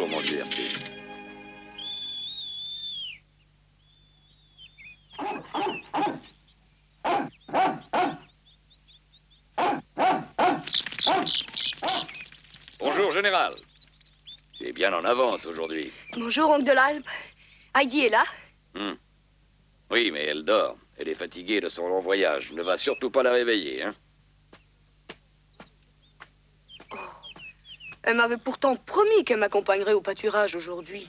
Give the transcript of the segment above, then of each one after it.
Bonjour, mon vieux Hercule. Bonjour, général. Tu es bien en avance aujourd'hui. Bonjour, oncle de l'Alpe. Heidi est là? Oui, mais elle dort. Elle est fatiguée de son long voyage. Ne va surtout pas la réveiller, hein. Elle m'avait pourtant promis qu'elle m'accompagnerait au pâturage aujourd'hui.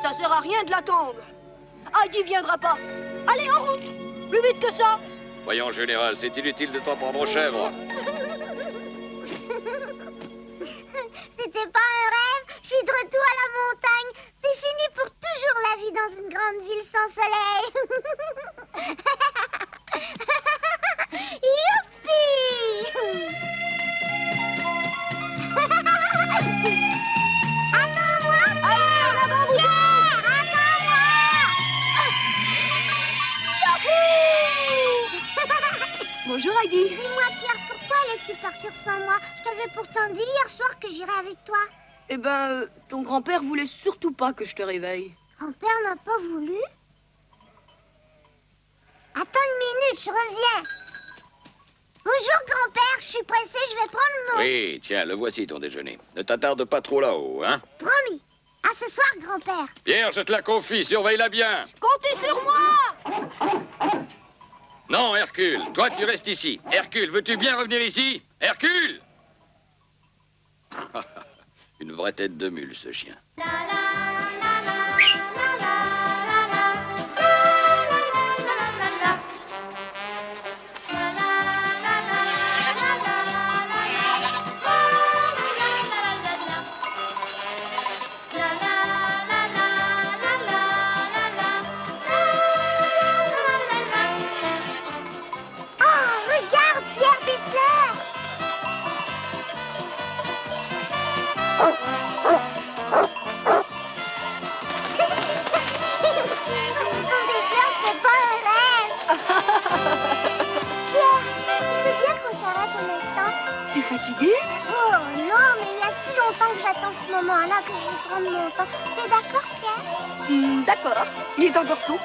Ça sert à rien de l'attendre. Heidi viendra pas. Allez, en route. Plus vite que ça. Voyons, général, c'est inutile de t'en prendre aux chèvres. C'était pas un rêve, je suis de retour à la montagne. C'est fini pour toujours la vie dans une grande ville sans soleil. Youpi! Attends-moi, Allez, en avant, vous autres. attends-moi! Bonjour, Heidi. Dis-moi, Pierre, pourquoi allais-tu partir sans moi? Je t'avais pourtant dit hier soir que j'irais avec toi. Eh ben, ton grand-père voulait surtout pas que je te réveille. Grand-père n'a pas voulu? Attends une minute, je reviens. Bonjour, grand-père, je suis pressée, je vais prendre mon... Oui, tiens, le voici ton déjeuner. Ne t'attarde pas trop là-haut, hein. Promis. À ce soir, grand-père. Pierre, je te la confie, surveille-la bien. Comptez sur moi. Non, Hercule, toi tu restes ici. Hercule, veux-tu bien revenir ici? Hercule! Une vraie tête de mule, ce chien. Oh, regarde, Pierre des fleurs. Ce sont des fleurs, c'est pas un rêve. Pierre, c'est bien qu'on s'arrête un instant. T'es fatigué? Oh non, mais il y a si longtemps que j'attends ce moment-là que je vais prendre mon temps. T'es d'accord, Pierre? D'accord. Il est encore tôt.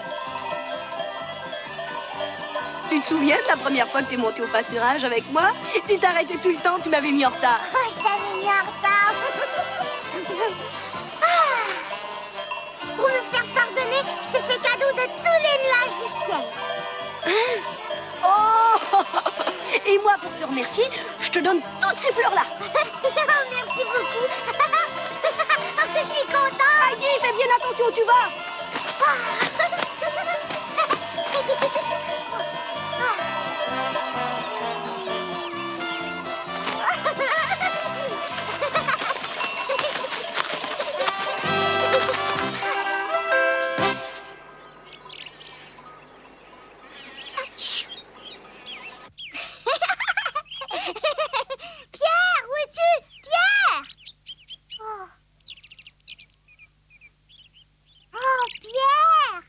Tu te souviens de la première fois que t'es monté au pâturage avec moi? Tu t'arrêtais tout le temps, tu m'avais mis en retard. Oh, je t'avais mis en retard. Ah. Pour me faire pardonner, je te fais cadeau de tous les nuages du ciel. Oh! Et moi, pour te remercier, je te donne toutes ces fleurs-là. Oh, merci beaucoup. Oh, que je suis contente. Heidi, fais bien attention où tu vas. Pierre, où es-tu? Pierre! Oh. Oh, Pierre!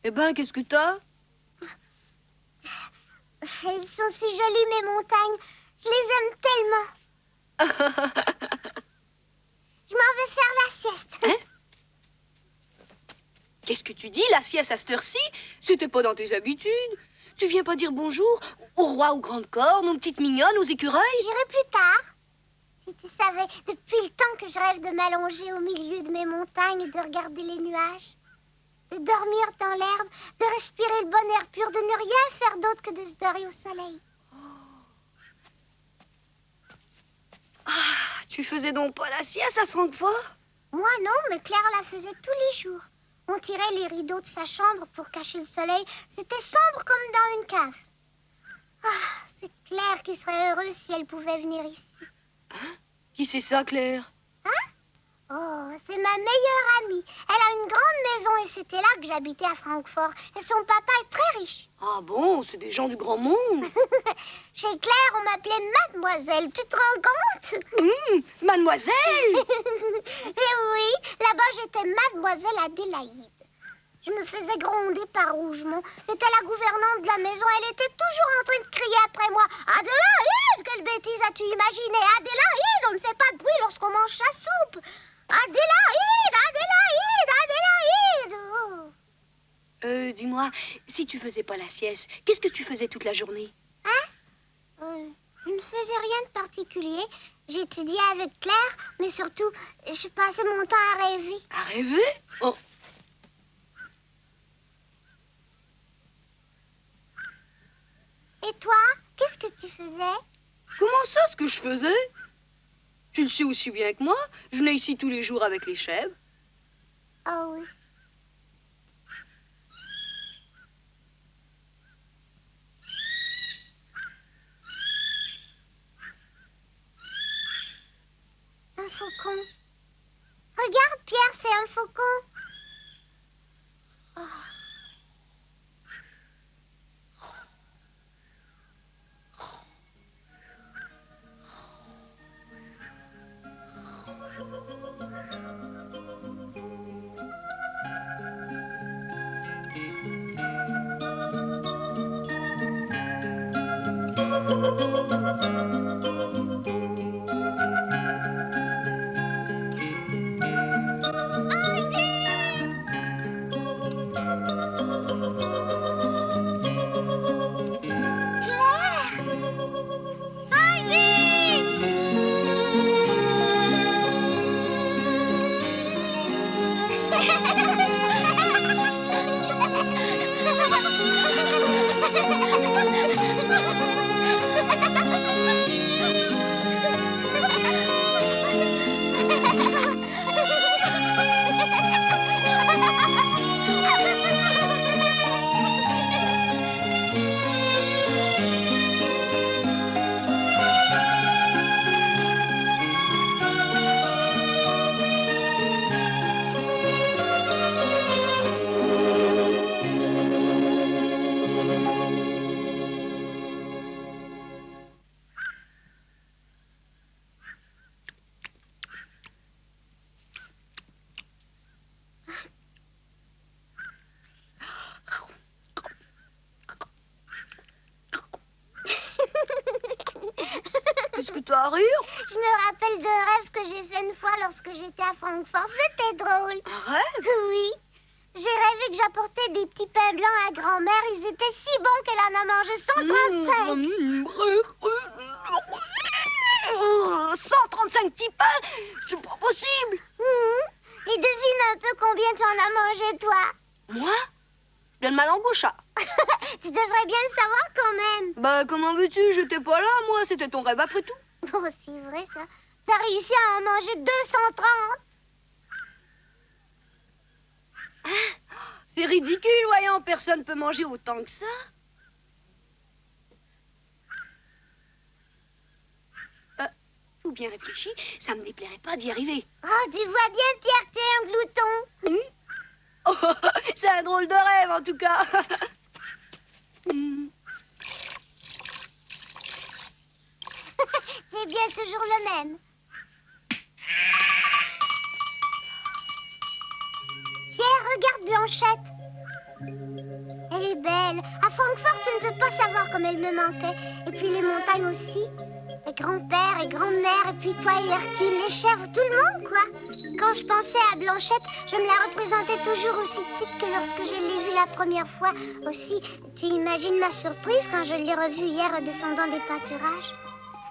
Eh ben, qu'est-ce que t'as? Elles sont si jolies, mes montagnes. Je les aime tellement. Je m'en vais faire la sieste. Hein? Qu'est-ce que tu dis, la sieste à cette heure-ci? C'était pas dans tes habitudes. Tu viens pas dire bonjour au roi aux grandes cornes, aux petites mignonnes, aux écureuils? J'irai plus tard. Si tu savais, depuis le temps que je rêve de m'allonger au milieu de mes montagnes et de regarder les nuages. De dormir dans l'herbe, de respirer le bon air pur, de ne rien faire d'autre que de se dorer au soleil. Ah, tu faisais donc pas la sieste à Francfort? Moi non, mais Claire la faisait tous les jours. On tirait les rideaux de sa chambre pour cacher le soleil. C'était sombre comme dans une cave. Ah, c'est Claire qui serait heureuse si elle pouvait venir ici. Hein? Qui c'est ça, Claire? Oh, c'est ma meilleure amie. Elle a une grande maison et c'était là que j'habitais à Francfort. Et son papa est très riche. Ah bon, c'est des gens du grand monde. Chez Claire, on m'appelait Mademoiselle. Tu te rends compte? Mademoiselle! Et oui, là-bas, j'étais Mademoiselle Adélaïde. Je me faisais gronder par Rougemont. C'était la gouvernante de la maison. Elle était toujours en train de crier après moi. Adélaïde, quelle bêtise as-tu imaginé? Adélaïde, on ne fait pas de bruit lorsqu'on mange sa soupe. Adélaïde, Adélaïde, Adélaïde. Oh. Dis-moi, si tu faisais pas la sieste, qu'est-ce que tu faisais toute la journée? Je ne faisais rien de particulier. J'étudiais avec Claire, mais surtout, je passais mon temps à rêver. À rêver? Oh. Et toi, qu'est-ce que tu faisais? Comment ça, ce que je faisais? Tu le sais aussi bien que moi. Je venais ici tous les jours avec les chèvres. Oh oui. Un faucon. Regarde, Pierre, c'est un faucon. Oh. Qu'est-ce que tu as à rire? Je me rappelle d'un rêve que j'ai fait une fois lorsque j'étais à Francfort. C'était drôle. Un rêve? Oui. J'ai rêvé que j'apportais des petits pains blancs à grand-mère. Ils étaient si bons qu'elle en a mangé 135. 135 petits pains? C'est pas possible. Et devine un peu combien tu en as mangé, toi. Moi? Je donne ma langue au chat. Tu devrais bien le savoir quand même. Bah, comment veux-tu? J'étais pas là, moi. C'était ton rêve après tout. Oh, c'est vrai, ça. T'as réussi à en manger 230. C'est ridicule, voyons. Personne peut manger autant que ça. Tout bien réfléchi, ça me déplairait pas d'y arriver. Oh, tu vois bien, Pierre, tu es un glouton. Oh, c'est un drôle de rêve, en tout cas. C'est bien toujours le même. Pierre, regarde Blanchette. Elle est belle. À Francfort, tu ne peux pas savoir comme elle me manquait. Et puis les montagnes aussi. Et grand-père et grand-mère, et puis toi et Hercule, les chèvres, tout le monde, quoi. Quand je pensais à Blanchette, je me la représentais toujours aussi petite que lorsque je l'ai vue la première fois. Aussi, tu imagines ma surprise quand je l'ai revue hier en descendant des pâturages.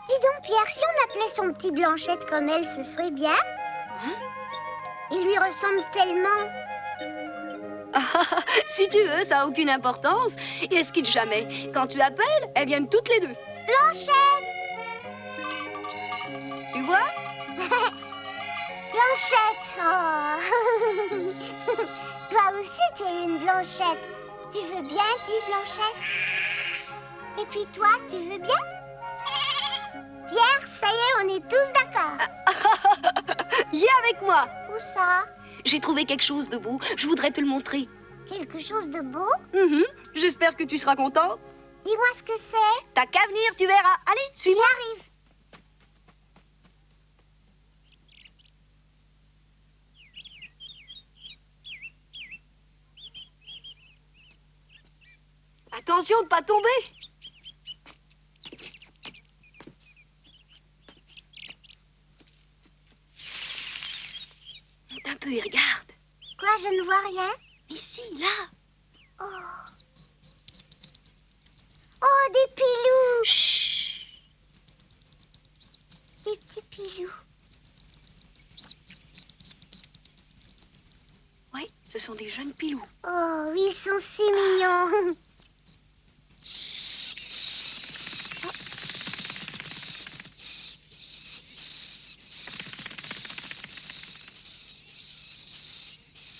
Dis donc, Pierre, si on appelait son petit Blanchette comme elle, ce serait bien. Il lui ressemble tellement. Si tu veux, ça n'a aucune importance. Et elle se quitte jamais. Quand tu l'appelles, elles viennent toutes les deux. Blanchette! Tu vois? Blanchette! Oh. Toi aussi, tu es une Blanchette. Tu veux bien, dis Blanchette? Et puis toi, tu veux bien? Pierre, ça y est, on est tous d'accord. Viens avec moi. Où ça? J'ai trouvé quelque chose de beau. Je voudrais te le montrer. Quelque chose de beau? J'espère que tu seras content. Dis-moi ce que c'est. T'as qu'à venir, tu verras. Allez, suis-moi. J'arrive. Attention de pas tomber. Monte un peu et regarde. Quoi, je ne vois rien? Ici, là. Oh. Oh, des pilous. Chut. Des petits pilous. Oui, ce sont des jeunes pilous. Oh, oui, ils sont si mignons.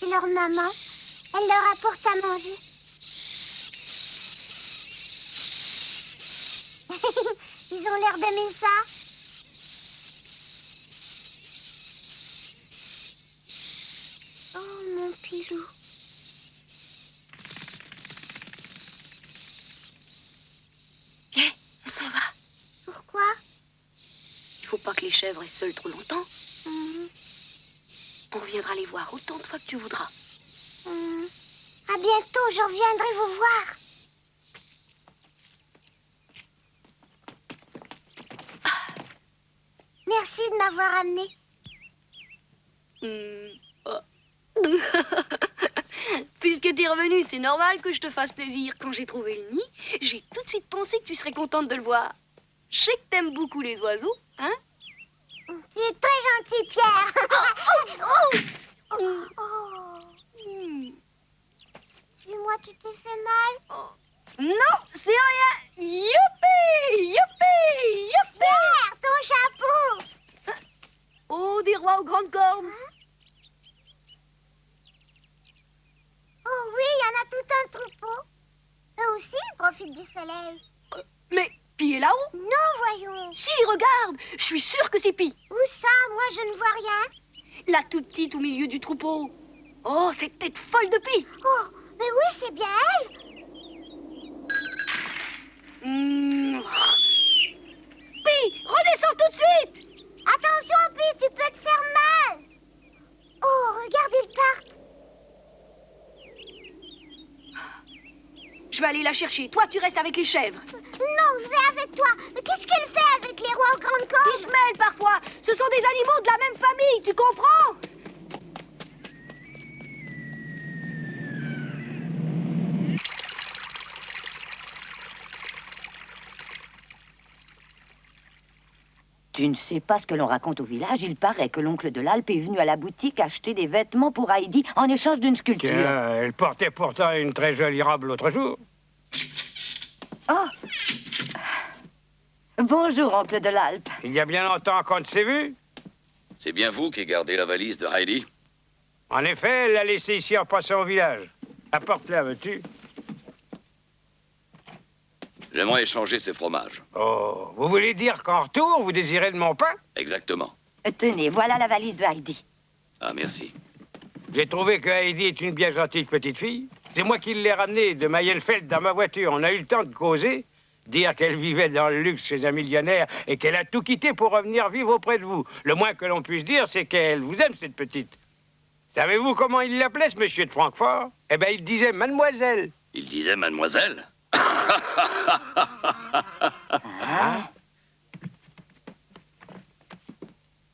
Et leur maman, elle leur apporte à manger. Ils ont l'air d'aimer ça. Oh, mon pilou. Viens, on s'en va. Pourquoi? Il faut pas que les chèvres restent seules trop longtemps. Mhm. On reviendra les voir autant de fois que tu voudras. À bientôt, je reviendrai vous voir. Merci de m'avoir amené. Puisque t'es revenu, c'est normal que je te fasse plaisir. Quand j'ai trouvé le nid, j'ai tout de suite pensé que tu serais contente de le voir. Je sais que t'aimes beaucoup les oiseaux, hein? Tu es très gentil, Pierre. Dis-moi, tu t'es fait mal? Non, c'est rien. Youpi! Youpi! Youpi! Pierre, ton chapeau. Oh, des rois aux grandes cornes. Oh oui, il y en a tout un troupeau. Eux aussi, ils profitent du soleil. Mais Pi est là-haut? Non, voyons. Si, regarde, je suis sûre que c'est Pi. Où ça? Moi, je ne vois rien. La toute petite au milieu du troupeau. Oh, cette tête folle de Pi. Oh, mais oui, c'est bien elle. Pi, redescends tout de suite. Attention, Pi, tu peux te faire mal. Oh, regarde, ils partent. Je vais aller la chercher. Toi, tu restes avec les chèvres. Non, je vais avec toi. Mais qu'est-ce qu'elle fait avec les rois aux grandes cornes? Ils se mêlent parfois. Ce sont des animaux de la même famille, tu comprends? Tu ne sais pas ce que l'on raconte au village. Il paraît que l'oncle de l'Alpe est venu à la boutique acheter des vêtements pour Heidi en échange d'une sculpture. Tiens, elle portait pourtant une très jolie robe l'autre jour. Oh! Bonjour, oncle de l'Alpe. Il y a bien longtemps qu'on ne s'est vu. C'est bien vous qui gardez la valise de Heidi? En effet, elle l'a laissée ici en passant au village. Apporte-la, veux-tu? J'aimerais échanger ces fromages. Oh, vous voulez dire qu'en retour, vous désirez de mon pain? Exactement. Tenez, voilà la valise de Heidi. Ah, merci. J'ai trouvé que Heidi est une bien gentille petite fille. C'est moi qui l'ai ramenée de Mayenfeld dans ma voiture. On a eu le temps de causer, dire qu'elle vivait dans le luxe chez un millionnaire et qu'elle a tout quitté pour revenir vivre auprès de vous. Le moins que l'on puisse dire, c'est qu'elle vous aime, cette petite. Savez-vous comment il l'appelait, ce monsieur de Francfort? Eh ben, il disait mademoiselle. Il disait mademoiselle.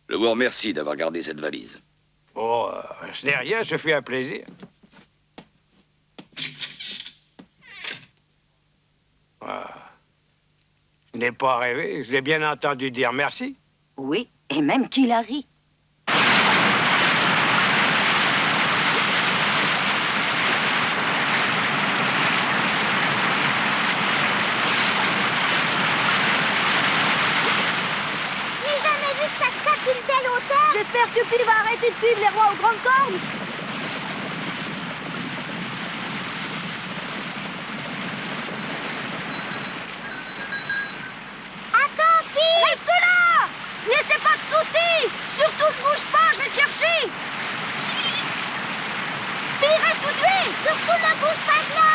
Je vous remercie d'avoir gardé cette valise. Oh, ce n'est rien, ce fut un plaisir. Je n'ai pas rêvé, je l'ai bien entendu dire merci. Oui, et même qu'il a ri. J'ai jamais vu de cascade d'une telle hauteur. J'espère que Pi va arrêter de suivre les rois aux grandes cornes. Attends, Pi! Reste là! N'essaie pas de sauter! Surtout ne bouge pas, je vais te chercher! Pi, reste où tu es! Surtout ne bouge pas de là!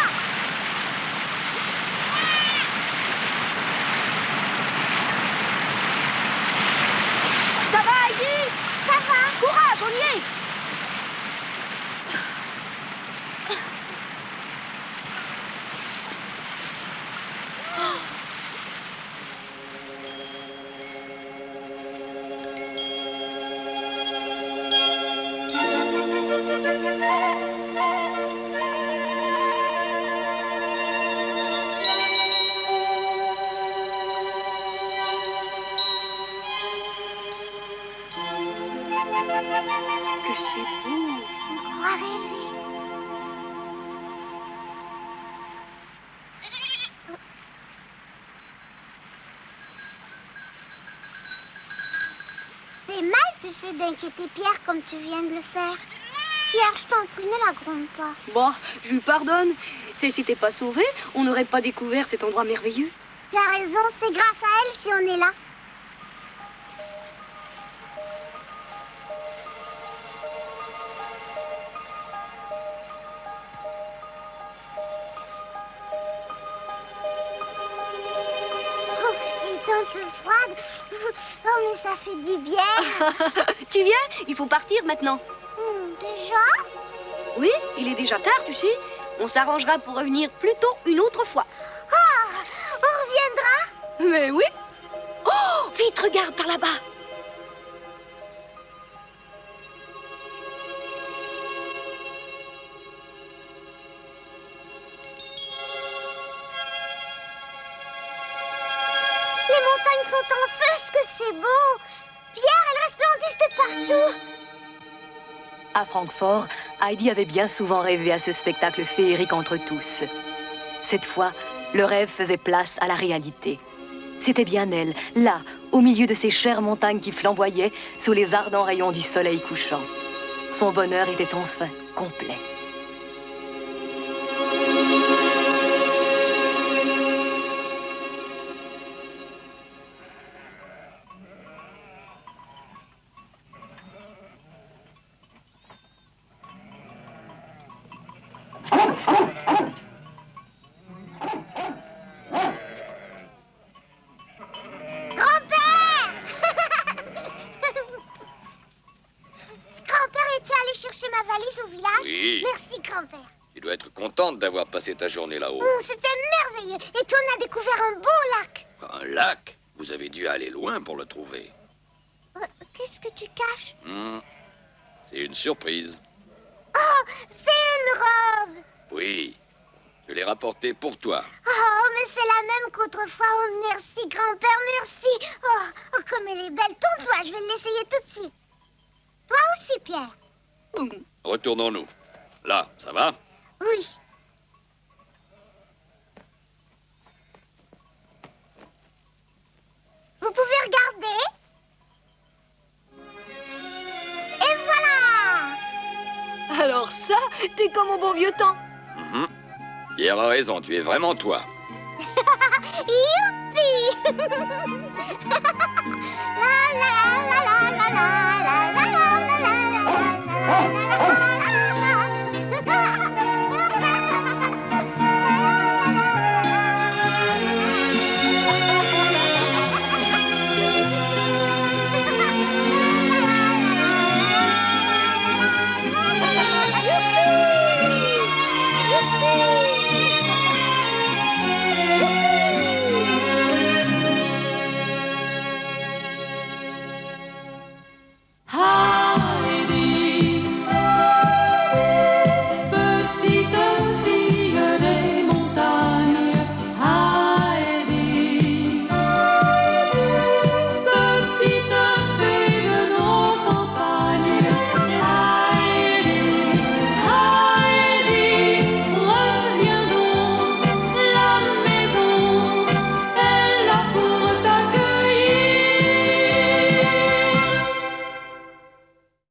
Ça va, Heidi? Ça va? Courage, on y est! Que c'est beau! On croit rêver. C'est mal, tu sais, d'inquiéter Pierre comme tu viens de le faire. Pierre, je t'en prie, ne la gronde pas. Bon, je lui pardonne. Si elle s'était pas sauvée, on n'aurait pas découvert cet endroit merveilleux. Tu as raison, c'est grâce à elle si on est là. Oh, elle est un peu froide. Oh, mais ça fait du bien. Tu viens? Il faut partir maintenant. Déjà? Oui, il est déjà tard, tu sais. On s'arrangera pour revenir plus tôt une autre fois. Ah, on reviendra? Mais oui. Oh, vite, regarde par là-bas. Les montagnes sont en feu, ce que c'est beau. Pierre, elles resplendissent de partout. À Francfort, Heidi avait bien souvent rêvé à ce spectacle féerique entre tous. Cette fois, le rêve faisait place à la réalité. C'était bien elle, là, au milieu de ces chères montagnes qui flamboyaient sous les ardents rayons du soleil couchant. Son bonheur était enfin complet. Grand-père! Grand-père, es-tu allé chercher ma valise au village? Oui. Merci, grand-père. Tu dois être contente d'avoir passé ta journée là-haut. C'était merveilleux. Et puis on a découvert un beau lac. Un lac? Vous avez dû aller loin pour le trouver. Qu'est-ce que tu caches? C'est une surprise. Oh, c'est une robe. Oui. Je l'ai rapportée pour toi. Oh, mais c'est la même qu'autrefois. Oh, merci, grand-père, merci. Oh, comme elle est belle. Tourne-toi, je vais l'essayer tout de suite. Toi aussi, Pierre. Retournons-nous. Là, ça va? Oui. Vous pouvez regarder. Et voilà. Alors ça, t'es comme au bon vieux temps. Pierre a raison, tu es vraiment toi. Youpi. La la la la la la la la la la la la la la la la.